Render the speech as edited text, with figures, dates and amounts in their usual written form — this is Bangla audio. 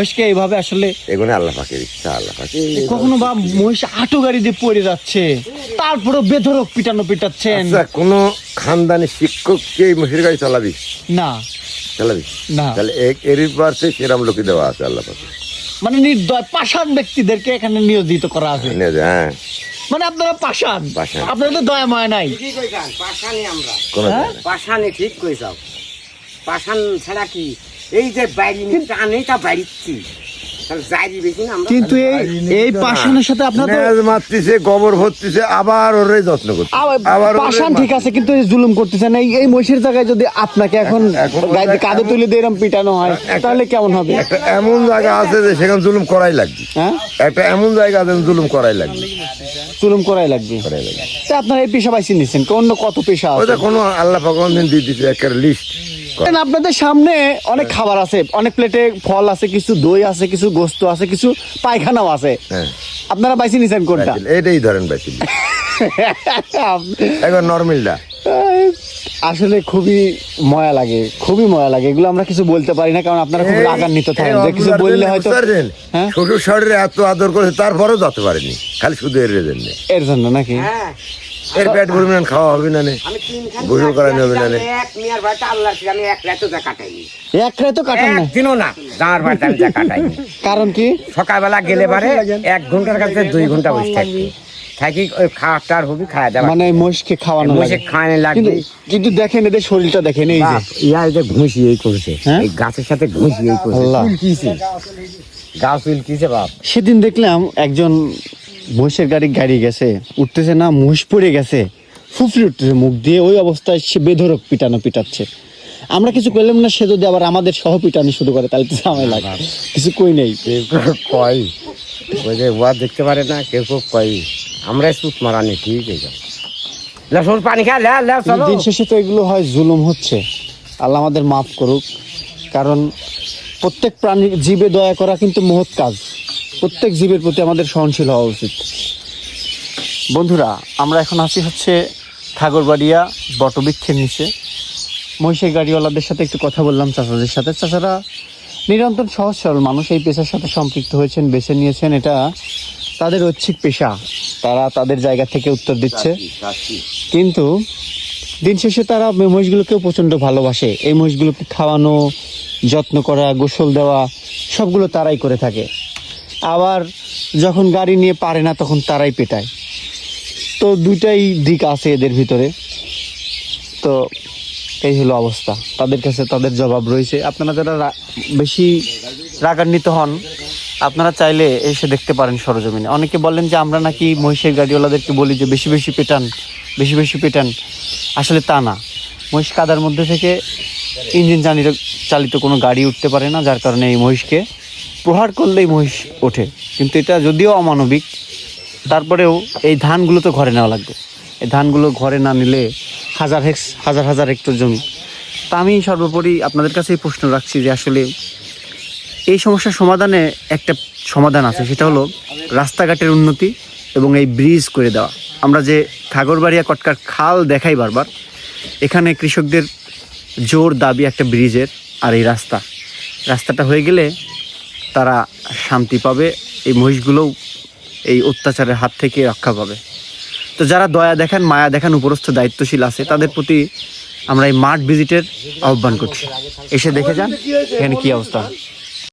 মহিষকে এইভাবে আসলে এগুলো আল্লাহ পাকের ইচ্ছা, আল্লাহ পাকে। কখনো বা মহিষ আটো গাড়ি দিয়ে পড়ে যাচ্ছে, তারপরেও বেধরক পিটাচ্ছেন? আচ্ছা, কোনো খানদানি শিক্ষককে এই মহিষের গাড়ি চালাবি? না চালাবি না। তাহলে এরই পাশে সেরাম লোকই দেওয়া আছে আল্লাহ পাকে। মানে নির্দয় পাষাণ ব্যক্তিদেরকে এখানে নিয়োজিত করা আছে। হ্যাঁ, মানে আপনারা পাষাণ, আপনাদের তো দয়া মায়া নাই। পাষাণই আমরা, হ্যাঁ? পাষাণে ঠিক কইছাও। পাষাণ ছাড়া কি এই যে বাইরে টানে তা বাইরিচ্ছি, তাহলে যাইরি বেশি না আমরা। কিন্তু এই পাষাণের সাথে আপনাদের মারতেছে, গোবর ভরতেছে, আবার ওরে যত্ন করছে, আবার পাষাণ ঠিক আছে, কিন্তু এই জুলুম করতেছেন। এই মহিষের জায়গায় যদি আপনাকে এখন গাড়িতে কাঁধে তুলে দিয়ে এরকম পিটানো হয় তাহলে কেমন হবে? একটা এমন জায়গা আছে যে সেখানে জুলুম করাই লাগবে। হ্যাঁ, একটা এমন জায়গা আছে জুলুম করাই লাগবে, জুলুম করাই লাগবে। তা আপনারা এই পেশা বাইছে নিচ্ছেন, অন্য কত পেশা আছে? ওটা কোনো আল্লাহ ভগবান দিন দিয়ে দিচ্ছে একটা লিস্ট। আপনাদের সামনে অনেক খাবার আছে, অনেক প্লেটে ফল আছে, কিছু দই আছে, কিছু গোস্ত আছে, কিছু পায়খানাও আছে। হ্যাঁ, আপনারা বাইছে নিচ্ছেন কোনটা? এটাই ধরেন বাইছিল একবার নরমালটা। আসলে খুবই ময়া লাগে, খুবই ময়া লাগে। এগুলো আমরা কিছু বলতে পারি না, কারণ আপনারা খুব রাগান্বিত থাকেন যে কিছু বললে হয়তো। হ্যাঁ, শ্বশুর শরীরে এত আদর করেছে, তারপরেও যেতে পারেনি, খালি শুধু এর জন্য। এর জন্য নাকি? হ্যাঁ, এর পেট ভরবে না, খাওয়া হবে না, আমি তিনখান গোসল করানো হবে না। এক মিয়ার বাড়িতে আল্লাহর কি আমি এক রাতও যা কাটাইনি, এক রাতে কাটান না? একদিনও না যাওয়ার বাড়িতে আমি যা কাটাইনি। কারণ কি? সকালবেলা গেলে পারে 1 ঘন্টার কাছে 2 ঘন্টা বসে থাকি, থাকি ওই খাওয়াটার হবি খাওয়া দাওয়া, মানে মহিষকে খাওয়ানো বসে লাগে। খাওয়ানো লাগবে। কিন্তু দেখেন এদের শরীরটা দেখেন, এই যে ইয়া যে ঘুষি এই করছে, হ্যাঁ? এই গাছের সাথে ঘুষি এই করছে, আল্লাহ। চুলকিছে, গা চুলকিছে বাপ। সেদিন দেখলাম একজন মহিষের গাড়ি গেছে, উঠতেছে না, মহিষ পড়ে গেছে, ফুফড়ে উঠতেছে মুখ দিয়ে, ওই অবস্থায় সে বেধরক পিটাচ্ছে। আমরা কিছু করলাম না, সে যদি আবার আমাদের সহ পিটানি শুরু করে তাহলে তো ঝামেলা। কিছু কই নেই। কেউ কয় ওই যে ওয়া দেখতে পারে না, কেউ কয় আমরা সুত মারানি, ঠিক আছে লসুন পানি খা, লে চলো। দিন শেষে তো এগুলো হয় জুলুম হচ্ছে। আল্লাহ আমাদের মাফ করুক, কারণ প্রত্যেক প্রাণী জীবে দয়া করা কিন্তু মহৎ কাজ। প্রত্যেক জীবের প্রতি আমাদের সহনশীল হওয়া উচিত। বন্ধুরা, আমরা এখন আছি হচ্ছে ঠাকুরবাড়িয়া বটবৃক্ষের নিচে। মহিষের গাড়িওয়ালাদের সাথে একটু কথা বললাম, চাচাদের সাথে। চাচারা নিরন্তর সহজ সরল মানুষ, এই পেশার সাথে সম্পৃক্ত হয়েছেন, বেছে নিয়েছেন, এটা তাদের ঐচ্ছিক পেশা, তারা তাদের জায়গা থেকে উত্তর দিচ্ছে। কিন্তু দিন শেষে তারা মহিষগুলোকেও প্রচণ্ড ভালোবাসে। এই মহিষগুলোকে খাওয়ানো, যত্ন করা, গোসল দেওয়া সবগুলো তারাই করে থাকে। আবার যখন গাড়ি নিয়ে পারে না তখন তারাই পেটায়। তো দুইটাই দিক আছে এদের ভিতরে। তো এই হলো অবস্থা, তাদের কাছে তাদের জবাব রয়েছে। আপনারা যারা বেশি রাগান্বিত হন, আপনারা চাইলে এসে দেখতে পারেন সরজমিনে। অনেকে বলেন যে আমরা নাকি মহিষের গাড়িওয়ালাদেরকে বলি যে বেশি বেশি পেটান। আসলে তা না। মহিষ কাদার মধ্যে থেকে ইঞ্জিন চালিত কোনো গাড়ি উঠতে পারে না, যার কারণে এই মহিষকে প্রহার করলেই মহিষ ওঠে। কিন্তু এটা যদিও অমানবিক, তারপরেও এই ধানগুলো তো ঘরে নেওয়া লাগবে। এই ধানগুলো ঘরে না নিলে হাজার হাজার হেক্টর জমি। তা আমি সর্বোপরি আপনাদের কাছে এই প্রশ্ন রাখছি যে আসলে এই সমস্যার সমাধানে একটা সমাধান আছে, সেটা হলো রাস্তাঘাটের উন্নতি এবং এই ব্রিজ করে দেওয়া। আমরা যে ঠাকুরবাড়িয়া কটকার খাল দেখাই বারবার, এখানে কৃষকদের জোর দাবি একটা ব্রিজের। আর এই রাস্তাটা হয়ে গেলে তারা শান্তি পাবে, এই মহিষগুলোও এই অত্যাচারের হাত থেকে রক্ষা পাবে। তো যারা দয়া দেখান, মায়া দেখান, উপরস্থ দায়িত্বশীল আছে, তাদের প্রতি আমরা এই মাঠ ভিজিটের আহ্বান করছি। এসে দেখে যান এখানে কি অবস্থা।